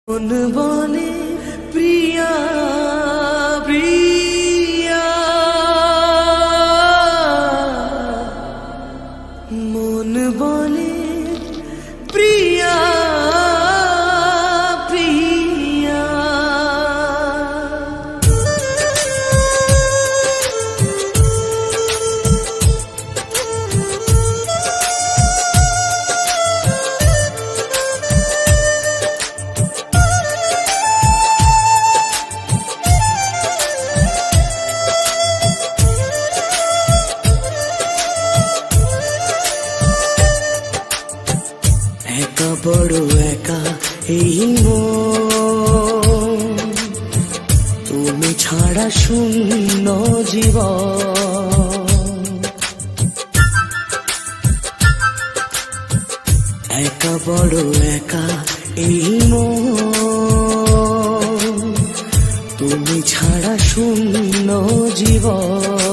মন বলে প্রিয়া প্রিয়া, মন বলে প্রিয়া প্রিয়া। একা বড় একা এই মন, তুমি ছাড়া শূন্য জীবন। একা বড় একা এই মন, তুমি ছাড়া শূন্য জীবন।